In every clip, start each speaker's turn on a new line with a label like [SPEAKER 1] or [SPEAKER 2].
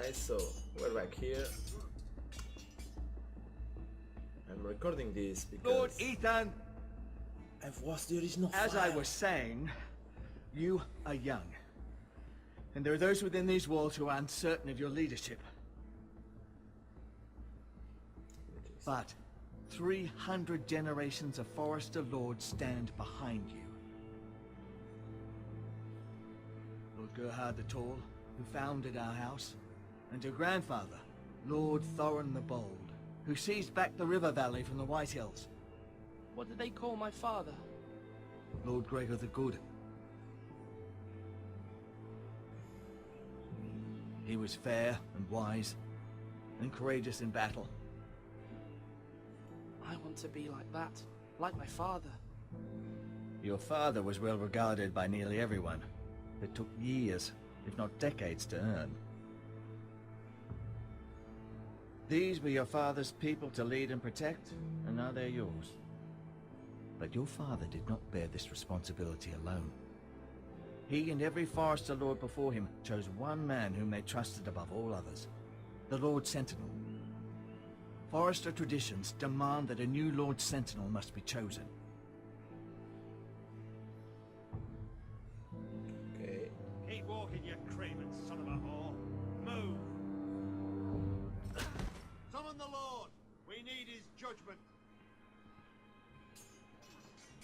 [SPEAKER 1] Nice, so we're back here. I'm recording this because
[SPEAKER 2] Lord Ethan,
[SPEAKER 1] I've watched the original
[SPEAKER 2] as
[SPEAKER 1] file.
[SPEAKER 2] I was saying, you are young. And there are those within these walls who are uncertain of your leadership. But 300 generations of Forester Lords stand behind you. Lord Gerhard the Tall, who founded our house, and your grandfather, Lord Thorin the Bold, who seized back the river valley from the White Hills.
[SPEAKER 3] What did they call my father?
[SPEAKER 2] Lord Gregor the Good. He was fair and wise, and courageous in battle.
[SPEAKER 3] I want to be like that, like my father.
[SPEAKER 2] Your father was well regarded by nearly everyone. It took years, if not decades, to earn. These were your father's people to lead and protect, and now they're yours. But your father did not bear this responsibility alone. He and every Forester Lord before him chose one man whom they trusted above all others, the Lord Sentinel. Forester traditions demand that a new Lord Sentinel must be chosen.
[SPEAKER 1] Okay.
[SPEAKER 4] Keep walking, you craven son of a whore. Move! Summon the Lord! We need his judgment.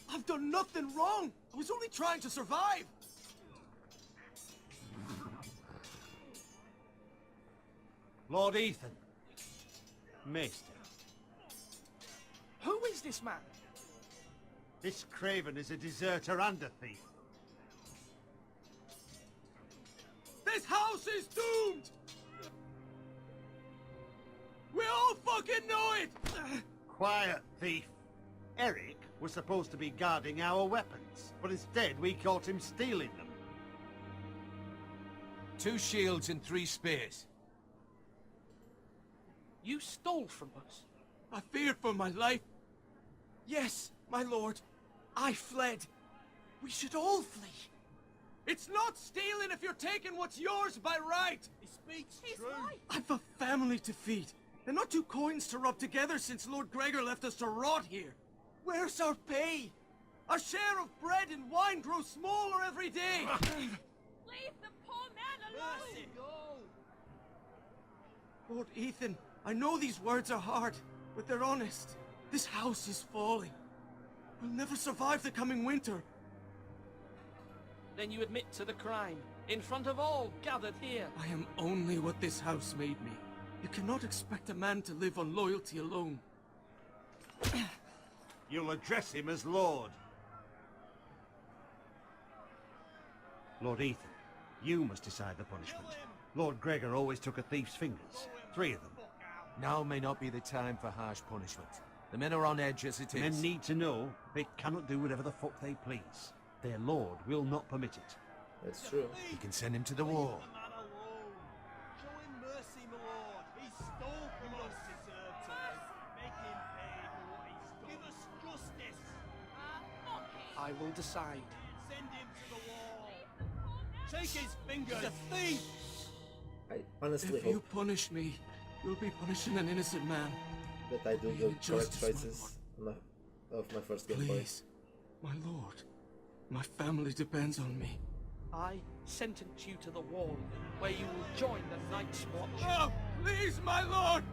[SPEAKER 5] I've done nothing wrong! I was only trying to survive!
[SPEAKER 4] Lord Ethan. Maester.
[SPEAKER 3] Who is this man?
[SPEAKER 4] This craven is a deserter and a thief.
[SPEAKER 5] This house is doomed! We all fucking know it!
[SPEAKER 4] Quiet, thief. Eric was supposed to be guarding our weapons, but instead we caught him stealing them.
[SPEAKER 5] 2 shields and 3 spears.
[SPEAKER 3] You stole from us.
[SPEAKER 5] I feared for my life. Yes, my lord. I fled. We should all flee. It's not stealing if you're taking what's yours by right.
[SPEAKER 4] He speaks
[SPEAKER 3] He's
[SPEAKER 4] true.
[SPEAKER 3] right.
[SPEAKER 5] I've a family to feed. And not 2 coins to rub together since Lord Gregor left us to rot here. Where's our pay? Our share of bread and wine grows smaller every day.
[SPEAKER 6] Leave the poor man alone!
[SPEAKER 5] Lord Ethan, I know these words are hard, but they're honest. This house is falling. We'll never survive the coming winter.
[SPEAKER 3] Then you admit to the crime, in front of all gathered here.
[SPEAKER 5] I am only what this house made me. You cannot expect a man to live on loyalty alone.
[SPEAKER 4] You'll address him as Lord. Lord Ethan, you must decide the punishment. Lord Gregor always took a thief's fingers. 3 of them.
[SPEAKER 7] Now may not be the time for harsh punishment. The men are on edge as it is.
[SPEAKER 4] Men need to know they cannot do whatever the fuck they please. Their lord will not permit it.
[SPEAKER 1] That's true.
[SPEAKER 7] You can send him to the war.
[SPEAKER 4] Show him mercy, my lord. He stole from us. Deserve to make him pay for what he's done. Give us justice.
[SPEAKER 3] I will decide.
[SPEAKER 4] Send him to the wall. Take his fingers. He's a thief.
[SPEAKER 1] I honestly
[SPEAKER 5] If you
[SPEAKER 1] hope
[SPEAKER 5] punish me, you'll be punishing an innocent man.
[SPEAKER 1] that I do
[SPEAKER 5] May
[SPEAKER 1] the correct
[SPEAKER 5] justice, my
[SPEAKER 1] choices of my first gameplay.
[SPEAKER 5] Please, my lord. My family depends on me.
[SPEAKER 3] I sentence you to the wall, where you will join the Night's Watch.
[SPEAKER 5] Oh, please, my lord!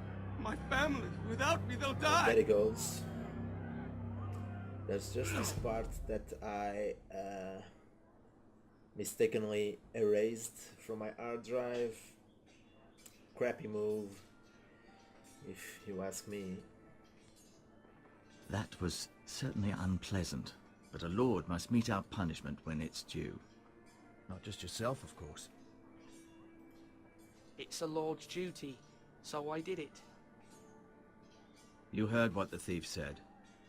[SPEAKER 5] My family, without me, they'll
[SPEAKER 1] And
[SPEAKER 5] die!
[SPEAKER 1] there it goes. There's just this part that I mistakenly erased from my hard drive. Crappy move, if you ask me.
[SPEAKER 2] That was certainly unpleasant, but a lord must mete out punishment when it's due. Not just yourself, of course.
[SPEAKER 3] It's a lord's duty, so I did it.
[SPEAKER 2] You heard what the thief said.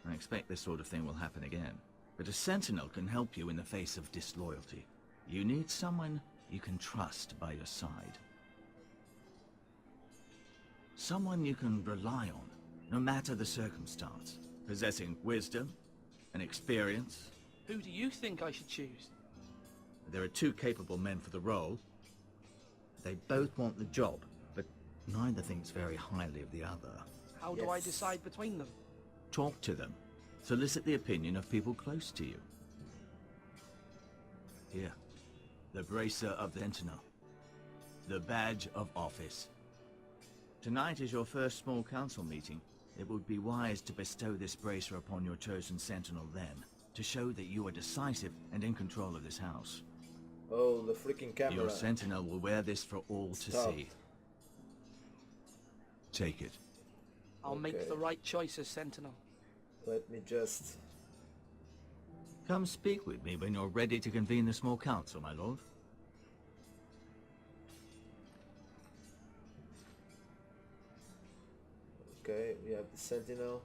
[SPEAKER 2] I expect this sort of thing will happen again. But a sentinel can help you in the face of disloyalty. You need someone you can trust by your side. Someone you can rely on, no matter the circumstance. Possessing wisdom and experience.
[SPEAKER 3] Who do you think I should choose?
[SPEAKER 2] There are 2 capable men for the role. They both want the job, Neither thinks very highly of the other.
[SPEAKER 3] How do I
[SPEAKER 1] Yes.
[SPEAKER 3] decide between them?
[SPEAKER 2] Talk to them. Solicit the opinion of people close to you. Here. The Bracer of the Sentinel. The Badge of Office. Tonight is your first small council meeting. It would be wise to bestow this bracer upon your chosen sentinel then, to show that you are decisive and in control of this house.
[SPEAKER 1] Oh, the freaking camera.
[SPEAKER 2] Your sentinel will wear this for all to
[SPEAKER 1] Stop.
[SPEAKER 2] see. Take it.
[SPEAKER 3] I'll make
[SPEAKER 1] Okay.
[SPEAKER 3] the right choice as Sentinel.
[SPEAKER 1] Let me just...
[SPEAKER 2] Come speak with me when you're ready to convene the small council, my lord.
[SPEAKER 1] Okay, we have the sentinel.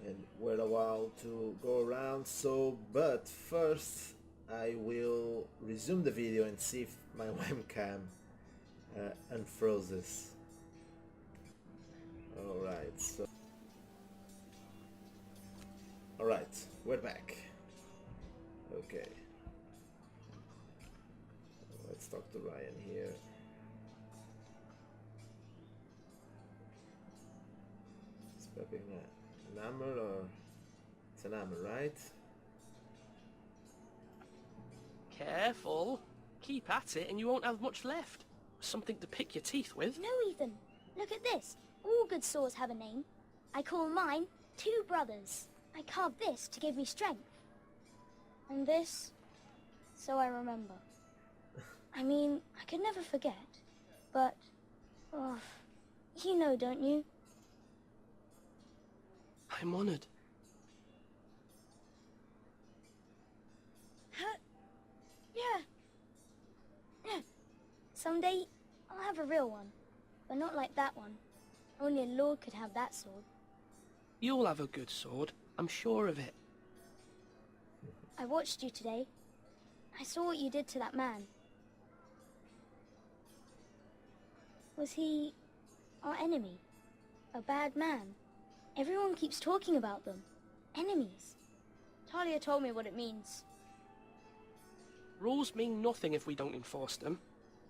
[SPEAKER 1] And we're a while to go around, so... But first, I will resume the video and see if my webcam unfroze. Alright, so... Alright, we're back. Okay. Let's talk to Ryan here. Expecting an hammer, or... It's an hammer, right?
[SPEAKER 3] Careful. Keep at it and you won't have much left. Something to pick your teeth with.
[SPEAKER 8] No, Ethan. Look at this. All good swords have a name. I call mine Two Brothers. I carved this to give me strength. And this, so I remember. I mean, I could never forget. But, oh, you know, don't you?
[SPEAKER 3] I'm honored.
[SPEAKER 8] Huh? Yeah. Yeah. Someday, I'll have a real one. But not like that one. Only a lord could have that sword.
[SPEAKER 3] You'll have a good sword. I'm sure of it.
[SPEAKER 8] I watched you today. I saw what you did to that man. Was he our enemy? A bad man? Everyone keeps talking about them. Enemies. Talia told me what it means.
[SPEAKER 3] Rules mean nothing if we don't enforce them.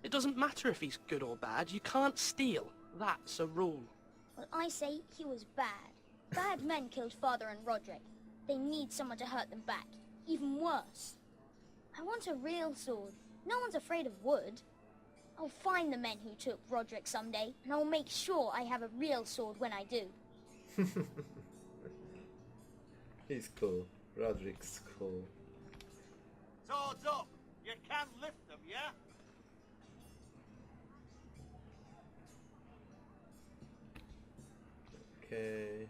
[SPEAKER 3] It doesn't matter if he's good or bad. You can't steal. That's a rule.
[SPEAKER 8] Well, I say he was bad. Bad men killed Father and Roderick. They need someone to hurt them back. Even worse. I want a real sword. No one's afraid of wood. I'll find the men who took Roderick someday, and I'll make sure I have a real sword when I do.
[SPEAKER 1] He's cool. Roderick's cool.
[SPEAKER 4] Swords up! You can lift them, yeah?
[SPEAKER 1] Okay.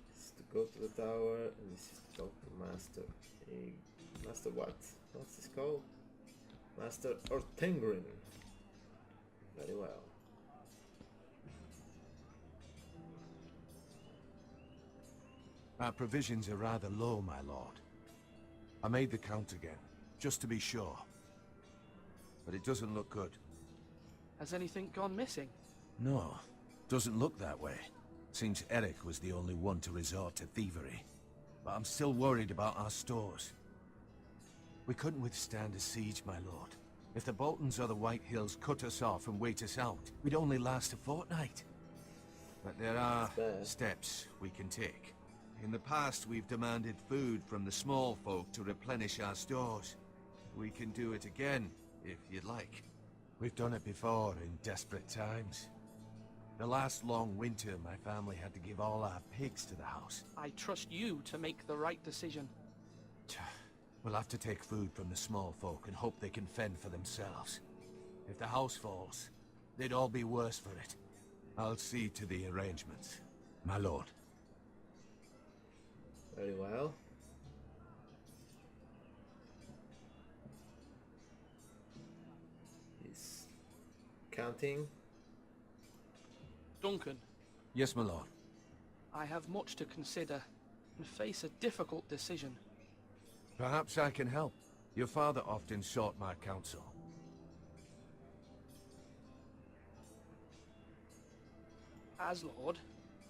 [SPEAKER 1] This is to go to the tower, and this is to talk to Master. Master what? What's this called? Master Ortengrin. Very well.
[SPEAKER 7] Our provisions are rather low, my lord. I made the count again, just to be sure. But it doesn't look good.
[SPEAKER 3] Has anything gone missing?
[SPEAKER 7] No, doesn't look that way. Seems Eric was the only one to resort to thievery. But I'm still worried about our stores. We couldn't withstand a siege, my lord. If the Boltons or the White Hills cut us off and wait us out, we'd only last a fortnight. But there are
[SPEAKER 1] bad.
[SPEAKER 7] steps we can take. In the past, we've demanded food from the small folk to replenish our stores. We can do it again, if you'd like. We've done it before in desperate times. The last long winter, my family had to give all our pigs to the house.
[SPEAKER 3] I trust you to make the right decision.
[SPEAKER 7] We'll have to take food from the small folk and hope they can fend for themselves. If the house falls, they'd all be worse for it. I'll see to the arrangements, my lord.
[SPEAKER 1] Very well. He's counting.
[SPEAKER 3] Duncan,
[SPEAKER 7] Yes, my lord.
[SPEAKER 3] I have much to consider and face a difficult decision.
[SPEAKER 7] Perhaps I can help. Your father often sought my counsel.
[SPEAKER 3] As Lord,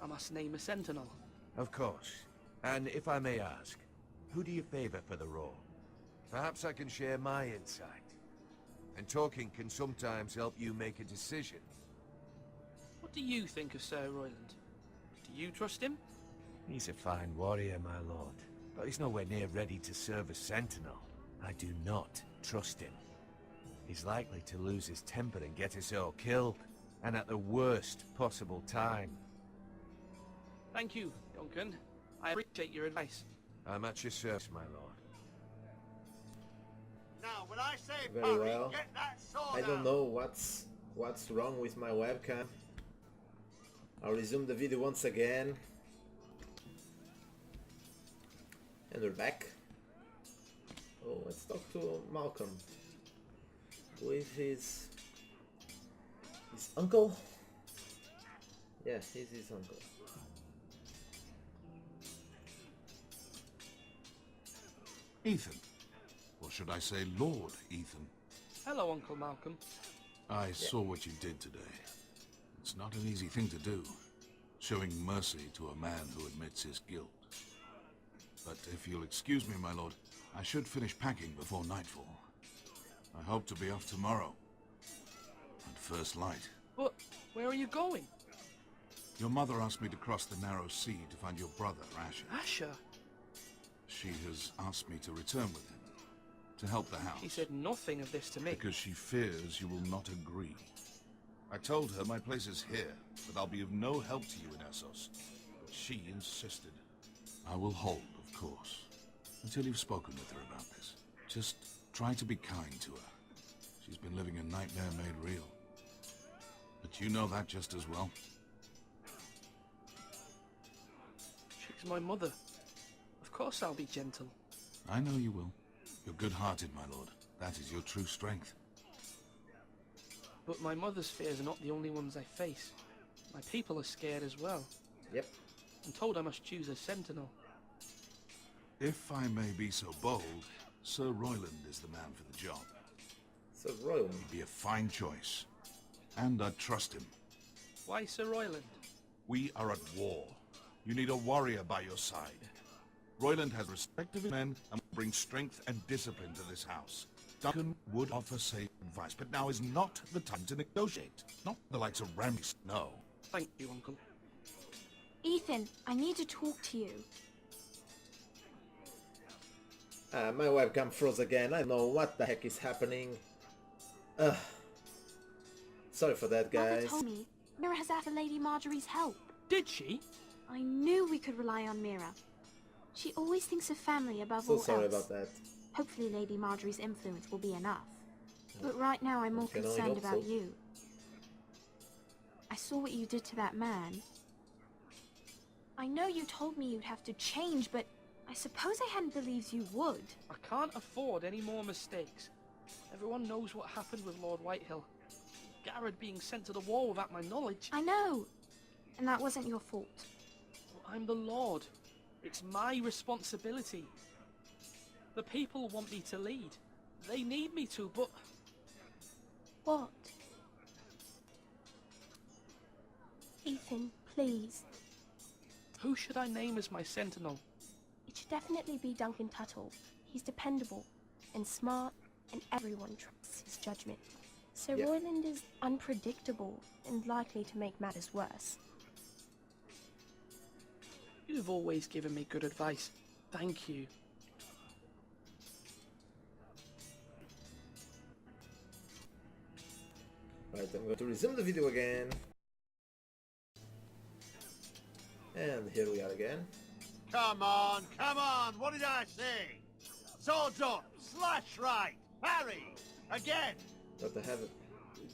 [SPEAKER 3] I must name a sentinel.
[SPEAKER 7] Of course. And if I may ask, who do you favor for the role? Perhaps I can share my insight. And talking can sometimes help you make a decision.
[SPEAKER 3] What do you think of Sir Royland? Do you trust him?
[SPEAKER 7] He's a fine warrior, my lord. But he's nowhere near ready to serve as sentinel. I do not trust him. He's likely to lose his temper and get us all killed. And at the worst possible time.
[SPEAKER 3] Thank you, Duncan. I appreciate your advice.
[SPEAKER 7] I'm at your service, my lord.
[SPEAKER 4] Now, when I say
[SPEAKER 1] Very
[SPEAKER 4] parry,
[SPEAKER 1] well.
[SPEAKER 4] get that sword
[SPEAKER 1] I don't
[SPEAKER 4] out.
[SPEAKER 1] know what's wrong with my webcam. I'll resume the video once again. And we're back. Oh, let's talk to Malcolm. Who is his uncle? Yeah, he's his uncle.
[SPEAKER 9] Ethan. Or should I say Lord Ethan?
[SPEAKER 3] Hello, Uncle Malcolm.
[SPEAKER 9] I saw what you did today. It's not an easy thing to do, showing mercy to a man who admits his guilt. But if you'll excuse me, my lord, I should finish packing before nightfall. I hope to be off tomorrow. At first light.
[SPEAKER 3] But where are you going?
[SPEAKER 9] Your mother asked me to cross the narrow sea to find your brother, Asher.
[SPEAKER 3] Asher?
[SPEAKER 9] She has asked me to return with him, to help the house.
[SPEAKER 3] She said nothing of this to me.
[SPEAKER 9] Because she fears you will not agree. I told her my place is here, that I'll be of no help to you in Essos. But she insisted. I will hold, of course, until you've spoken with her about this. Just try to be kind to her. She's been living a nightmare made real. But you know that just as well.
[SPEAKER 3] She's my mother. Of course I'll be gentle.
[SPEAKER 9] I know you will. You're good-hearted, my lord. That is your true strength.
[SPEAKER 3] But my mother's fears are not the only ones I face. My people are scared as well.
[SPEAKER 1] Yep.
[SPEAKER 3] I'm told I must choose a sentinel.
[SPEAKER 9] If I may be so bold, Sir Royland is the man for the job.
[SPEAKER 1] Sir Royland.
[SPEAKER 9] He'd be a fine choice. And I trust him.
[SPEAKER 3] Why Sir Royland?
[SPEAKER 9] We are at war. You need a warrior by your side. Royland has respect of his men and will bring strength and discipline to this house. Duncan would offer safe advice, but now is not the time to negotiate. Not the likes of Ramsay, no.
[SPEAKER 3] Thank you, Uncle.
[SPEAKER 6] Ethan, I need to talk to you.
[SPEAKER 1] My webcam froze again. I don't know what the heck is happening. Sorry for that,
[SPEAKER 6] Mother
[SPEAKER 1] guys.
[SPEAKER 6] told me Mira has asked for Lady Marjorie's help.
[SPEAKER 3] Did she?
[SPEAKER 6] I knew we could rely on Mira. She always thinks of family above
[SPEAKER 1] So
[SPEAKER 6] all
[SPEAKER 1] sorry
[SPEAKER 6] else.
[SPEAKER 1] about that.
[SPEAKER 6] Hopefully Lady Marjorie's influence will be enough. But right now I'm more
[SPEAKER 1] Can only
[SPEAKER 6] concerned
[SPEAKER 1] hope
[SPEAKER 6] about
[SPEAKER 1] so.
[SPEAKER 6] you. I saw what you did to that man. I know you told me you'd have to change, but I suppose I hadn't believed you would.
[SPEAKER 3] I can't afford any more mistakes. Everyone knows what happened with Lord Whitehill. Garrett being sent to the war without my knowledge.
[SPEAKER 6] I know. And that wasn't your fault.
[SPEAKER 3] Well, I'm the Lord. It's my responsibility. The people want me to lead. They need me to, but...
[SPEAKER 6] What? Ethan, please.
[SPEAKER 3] Who should I name as my sentinel?
[SPEAKER 6] It should definitely be Duncan Tuttle. He's dependable and smart, and everyone trusts his judgment. Sir
[SPEAKER 1] Yep.
[SPEAKER 6] Royland is unpredictable and likely to make matters worse.
[SPEAKER 3] You've always given me good advice. Thank you.
[SPEAKER 1] Right, I'm going to resume the video again. And here we are again.
[SPEAKER 4] Come on, what did I say? Swords up, slash right, parry, again.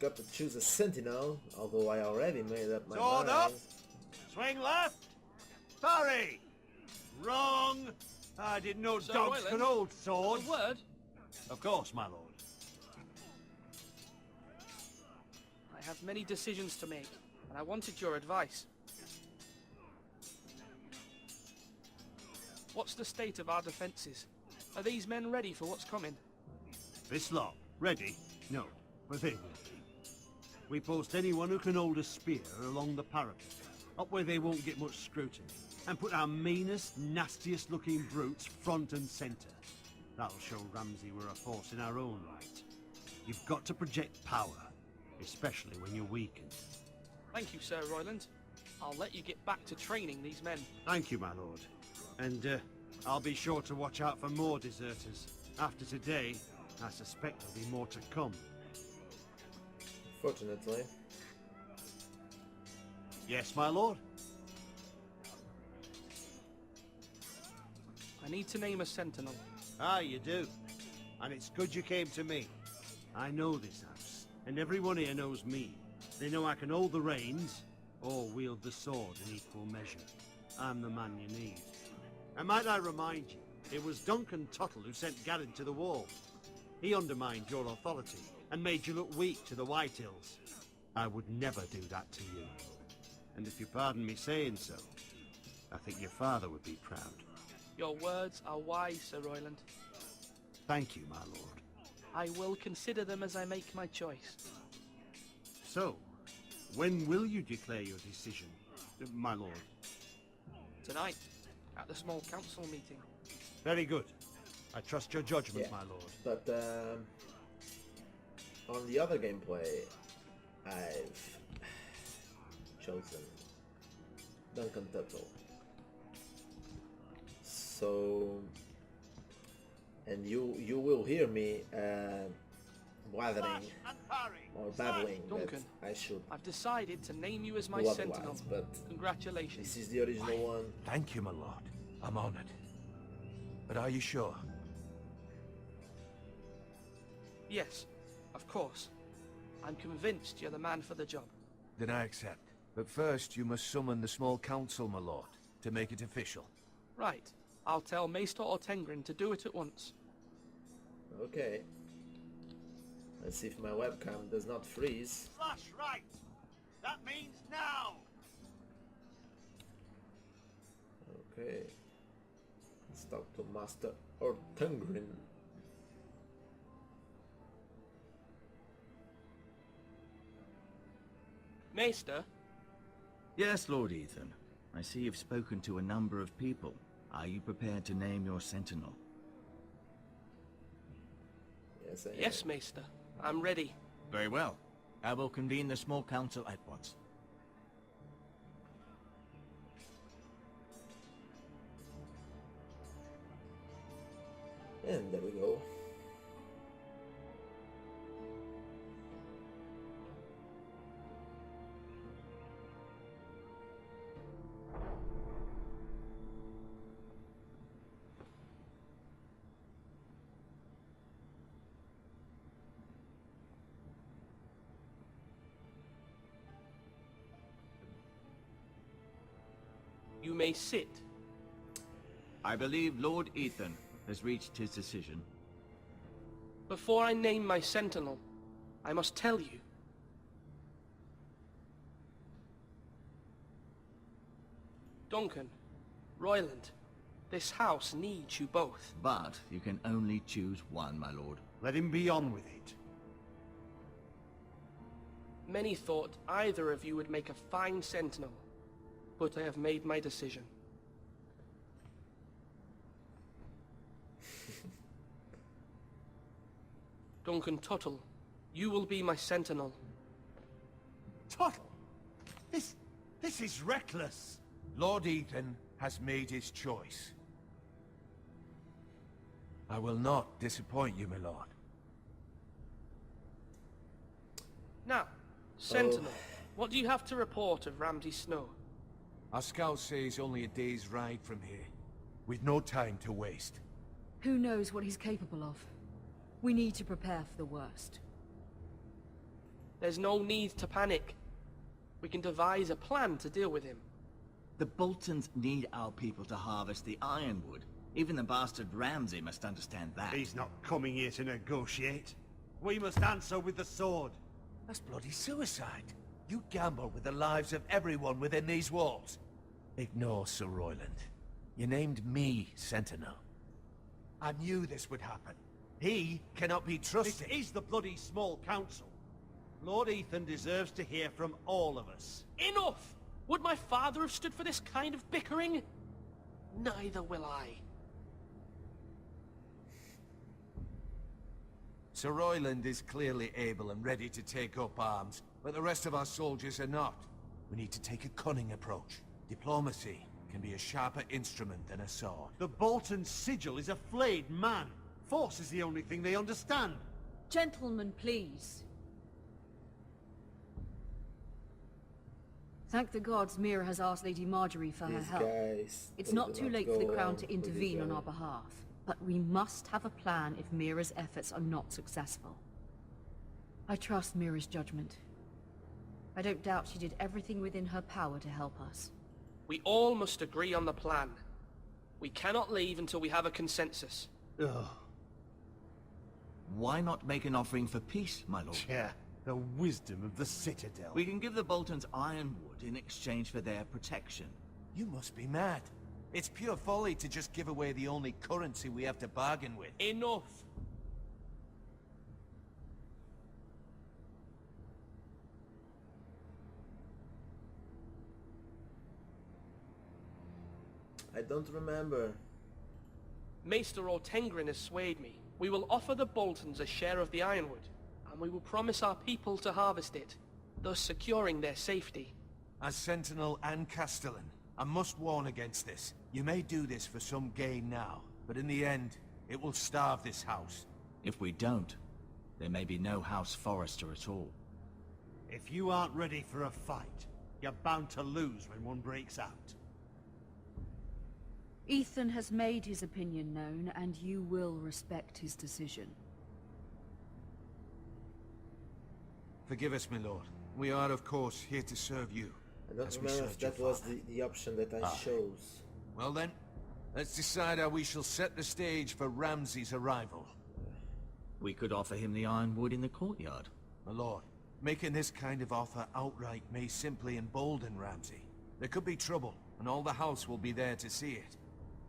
[SPEAKER 1] Got to choose a sentinel, although I already made up my
[SPEAKER 4] Sword
[SPEAKER 1] mind.
[SPEAKER 4] up, swing left, parry. Wrong. I didn't know
[SPEAKER 3] Sir
[SPEAKER 4] dogs
[SPEAKER 3] Royland?
[SPEAKER 4] could hold swords.
[SPEAKER 3] A word?
[SPEAKER 4] Of course, my lord.
[SPEAKER 3] I have many decisions to make, and I wanted your advice. What's the state of our defences? Are these men ready for what's coming?
[SPEAKER 4] This lot, ready? No, but they will be. We post anyone who can hold a spear along the parapet, up where they won't get much scrutiny, and put our meanest, nastiest looking brutes front and centre. That'll show Ramsay we're a force in our own right. You've got to project power, especially when you're weakened.
[SPEAKER 3] Thank you, Sir Royland. I'll let you get back to training these men.
[SPEAKER 4] Thank you, my lord. And I'll be sure to watch out for more deserters. After today, I suspect there'll be more to come.
[SPEAKER 1] Fortunately.
[SPEAKER 4] Yes, my lord?
[SPEAKER 3] I need to name a sentinel.
[SPEAKER 4] Ah, you do. And it's good you came to me. I know this house, and everyone here knows me. They know I can hold the reins, or wield the sword in equal measure. I'm the man you need. And might I remind you, it was Duncan Tuttle who sent Garin to the wall. He undermined your authority, and made you look weak to the Whitehills. I would never do that to you. And if you pardon me saying so, I think your father would be proud.
[SPEAKER 3] Your words are wise, Sir Royland.
[SPEAKER 4] Thank you, my lord.
[SPEAKER 3] I will consider them as I make my choice.
[SPEAKER 4] So, when will you declare your decision, my lord?
[SPEAKER 3] Tonight, at the small council meeting.
[SPEAKER 4] Very good. I trust your judgment,
[SPEAKER 1] Yeah.
[SPEAKER 4] my lord.
[SPEAKER 1] But on the other gameplay, I've chosen Duncan Tuttle. So, and you will hear me blathering or babbling that
[SPEAKER 3] Duncan,
[SPEAKER 1] I should
[SPEAKER 3] I've decided to name you as my
[SPEAKER 1] do
[SPEAKER 3] sentinel.
[SPEAKER 1] otherwise, but
[SPEAKER 3] Congratulations.
[SPEAKER 1] this is the original one.
[SPEAKER 7] Thank you, my lord. I'm honored. But are you sure?
[SPEAKER 3] Yes, of course. I'm convinced you're the man for the job.
[SPEAKER 7] Then I accept. But first, you must summon the small council, my lord, to make it official.
[SPEAKER 3] Right. I'll tell Maester Ortengrin to do it at once.
[SPEAKER 1] Okay. Let's see if my webcam does not freeze.
[SPEAKER 4] Flash right! That means now!
[SPEAKER 1] Okay. Let's talk to Master Ortengrin.
[SPEAKER 3] Maester,
[SPEAKER 2] Yes, Lord Ethan. I see you've spoken to a number of people. Are you prepared to name your sentinel?
[SPEAKER 1] Yes, I am.
[SPEAKER 3] Yes, Maester. I'm ready.
[SPEAKER 2] Very well. I will convene the small council at once.
[SPEAKER 1] And there we go.
[SPEAKER 3] You may sit.
[SPEAKER 2] I believe Lord Ethan has reached his decision.
[SPEAKER 3] Before I name my sentinel, I must tell you. Duncan, Royland, this house needs you both.
[SPEAKER 2] But you can only choose one, my lord.
[SPEAKER 4] Let him be on with it.
[SPEAKER 3] Many thought either of you would make a fine sentinel, but I have made my decision. Duncan Tuttle, you will be my sentinel.
[SPEAKER 4] Tuttle! This is reckless!
[SPEAKER 7] Lord Ethan has made his choice. I will not disappoint you, my lord.
[SPEAKER 3] Now, sentinel, what do you have to report of Ramsay Snow?
[SPEAKER 7] Our scouts say he's only a day's ride from here, with no time to waste.
[SPEAKER 10] Who knows what he's capable of? We need to prepare for the worst.
[SPEAKER 3] There's no need to panic. We can devise a plan to deal with him.
[SPEAKER 2] The Boltons need our people to harvest the ironwood. Even the bastard Ramsay must understand that.
[SPEAKER 4] He's not coming here to negotiate. We must answer with the sword.
[SPEAKER 7] That's bloody suicide. You gamble with the lives of everyone within these walls. Ignore Sir Royland. You named me Sentinel. I knew this would happen. He cannot be trusted.
[SPEAKER 4] This is the bloody small council. Lord Ethan deserves to hear from all of us.
[SPEAKER 3] Enough! Would my father have stood for this kind of bickering? Neither will I.
[SPEAKER 7] Sir Royland is clearly able and ready to take up arms, but the rest of our soldiers are not. We need to take a cunning approach. Diplomacy can be a sharper instrument than a sword.
[SPEAKER 4] The Bolton sigil is a flayed man. Force is the only thing they understand.
[SPEAKER 10] Gentlemen, please. Thank the gods Mira has asked Lady Marjorie for her
[SPEAKER 1] These
[SPEAKER 10] help.
[SPEAKER 1] guys,
[SPEAKER 10] It's
[SPEAKER 1] they
[SPEAKER 10] not
[SPEAKER 1] do
[SPEAKER 10] too late for the
[SPEAKER 1] go
[SPEAKER 10] Crown
[SPEAKER 1] around
[SPEAKER 10] to
[SPEAKER 1] with
[SPEAKER 10] intervene
[SPEAKER 1] this
[SPEAKER 10] on
[SPEAKER 1] guy.
[SPEAKER 10] our behalf, but we must have a plan if Mira's efforts are not successful. I trust Mira's judgment. I don't doubt she did everything within her power to help us.
[SPEAKER 3] We all must agree on the plan. We cannot leave until we have a consensus.
[SPEAKER 4] Ugh.
[SPEAKER 2] Why not make an offering for peace, my lord?
[SPEAKER 4] Yeah, the wisdom of the Citadel.
[SPEAKER 2] We can give the Boltons ironwood in exchange for their protection.
[SPEAKER 7] You must be mad. It's pure folly to just give away the only currency we have to bargain with.
[SPEAKER 3] Enough!
[SPEAKER 1] I don't remember.
[SPEAKER 3] Maester Ortengrin has swayed me. We will offer the Boltons a share of the ironwood, and we will promise our people to harvest it, thus securing their safety.
[SPEAKER 7] As Sentinel and Castellan, I must warn against this. You may do this for some gain now, but in the end, it will starve this house.
[SPEAKER 2] If we don't, there may be no House Forrester at all.
[SPEAKER 4] If you aren't ready for a fight, you're bound to lose when one breaks out.
[SPEAKER 10] Ethan has made his opinion known, and you will respect his decision.
[SPEAKER 7] Forgive us, my lord. We are, of course, here to serve you.
[SPEAKER 1] I don't
[SPEAKER 7] as we
[SPEAKER 1] remember if
[SPEAKER 7] served your
[SPEAKER 1] that was
[SPEAKER 7] father.
[SPEAKER 1] the option that I chose.
[SPEAKER 7] Well then, let's decide how we shall set the stage for Ramsay's arrival.
[SPEAKER 2] We could offer him the ironwood in the courtyard.
[SPEAKER 7] My lord, making this kind of offer outright may simply embolden Ramsay. There could be trouble, and all the house will be there to see it.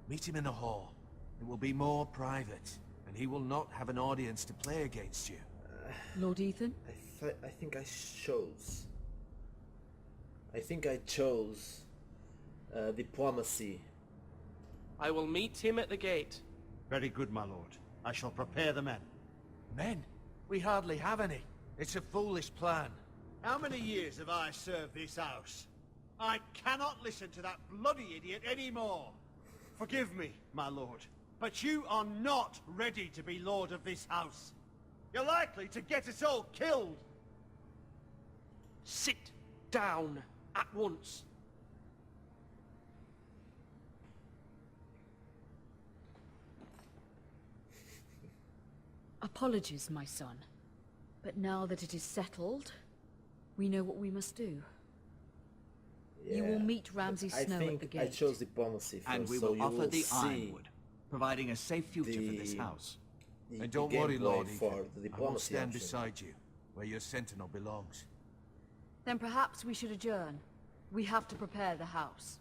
[SPEAKER 7] Meet him in the hall. It will be more private, and he will not have an audience to play against you.
[SPEAKER 10] Lord Ethan?
[SPEAKER 1] I think I chose. I think I chose diplomacy.
[SPEAKER 3] I will meet him at the gate.
[SPEAKER 4] Very good, my lord. I shall prepare the men.
[SPEAKER 7] Men? We hardly have any. It's a foolish plan.
[SPEAKER 4] How many years have I served this house? I cannot listen to that bloody idiot anymore. Forgive me, my lord, but you are not ready to be lord of this house. You're likely to get us all killed.
[SPEAKER 3] Sit down at once.
[SPEAKER 10] Apologies, my son. But now that it is settled, we know what we must do. You will meet Ramsay Snow at the gate.
[SPEAKER 1] I chose diplomacy first,
[SPEAKER 2] And we
[SPEAKER 1] so
[SPEAKER 2] will
[SPEAKER 1] you
[SPEAKER 2] offer
[SPEAKER 1] will
[SPEAKER 2] the
[SPEAKER 1] see
[SPEAKER 2] ironwood, providing a safe future for this house.
[SPEAKER 7] And don't worry, Lord
[SPEAKER 1] for
[SPEAKER 7] Ethan.
[SPEAKER 1] the
[SPEAKER 7] I will
[SPEAKER 1] diplomacy
[SPEAKER 7] stand
[SPEAKER 1] option.
[SPEAKER 7] beside you, where your sentinel belongs.
[SPEAKER 10] Then perhaps we should adjourn. We have to prepare the house.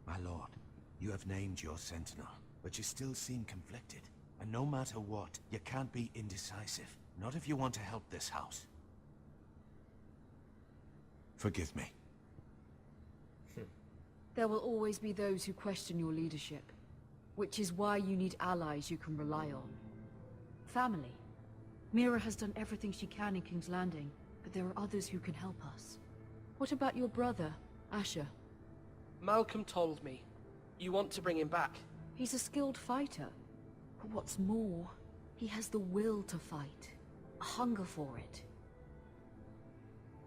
[SPEAKER 7] My lord, you have named your sentinel, but you still seem conflicted. And no matter what, you can't be indecisive. Not if you want to help this house. Forgive me.
[SPEAKER 10] There will always be those who question your leadership, which is why you need allies you can rely on. Family. Mira has done everything she can in King's Landing, but there are others who can help us. What about your brother, Asher?
[SPEAKER 3] Malcolm told me. You want to bring him back.
[SPEAKER 10] He's a skilled fighter. But what's more, he has the will to fight. A hunger for it.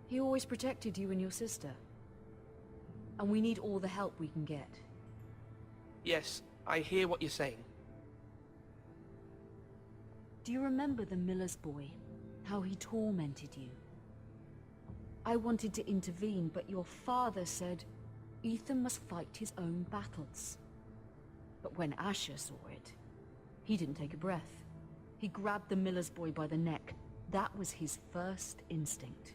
[SPEAKER 10] He always protected you and your sister. And we need all the help we can get.
[SPEAKER 3] Yes, I hear what you're saying.
[SPEAKER 10] Do you remember the miller's boy? How he tormented you? I wanted to intervene, but your father said Ethan must fight his own battles. But when Asher saw it, he didn't take a breath. He grabbed the miller's boy by the neck. That was his first instinct.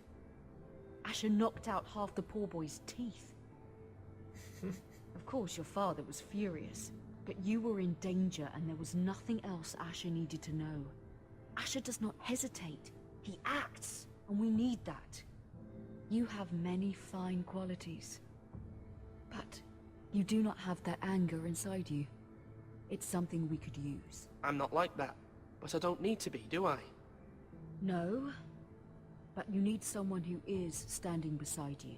[SPEAKER 10] Asher knocked out half the poor boy's teeth. Of course, your father was furious, but you were in danger and there was nothing else Asher needed to know. Asher does not hesitate. He acts, and we need that. You have many fine qualities. But you do not have that anger inside you. It's something we could use.
[SPEAKER 3] I'm not like that, but I don't need to be, do I?
[SPEAKER 10] No, but you need someone who is standing beside you.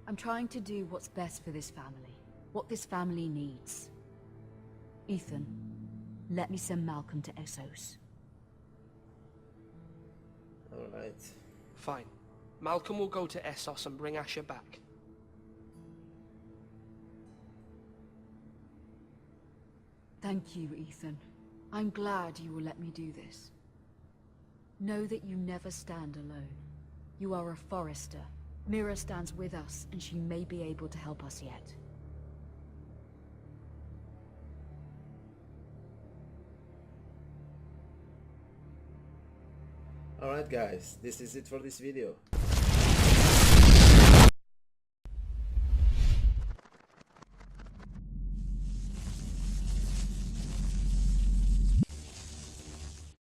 [SPEAKER 10] I'm trying to do what's best for this family. What this family needs. Ethan, let me send Malcolm to Essos.
[SPEAKER 1] Alright.
[SPEAKER 3] Fine. Malcolm will go to Essos and bring Asher back.
[SPEAKER 10] Thank you, Ethan. I'm glad you will let me do this. Know that you never stand alone. You are a Forrester. Mira stands with us, and she may be able to help us yet.
[SPEAKER 1] Alright guys, this is it for this video.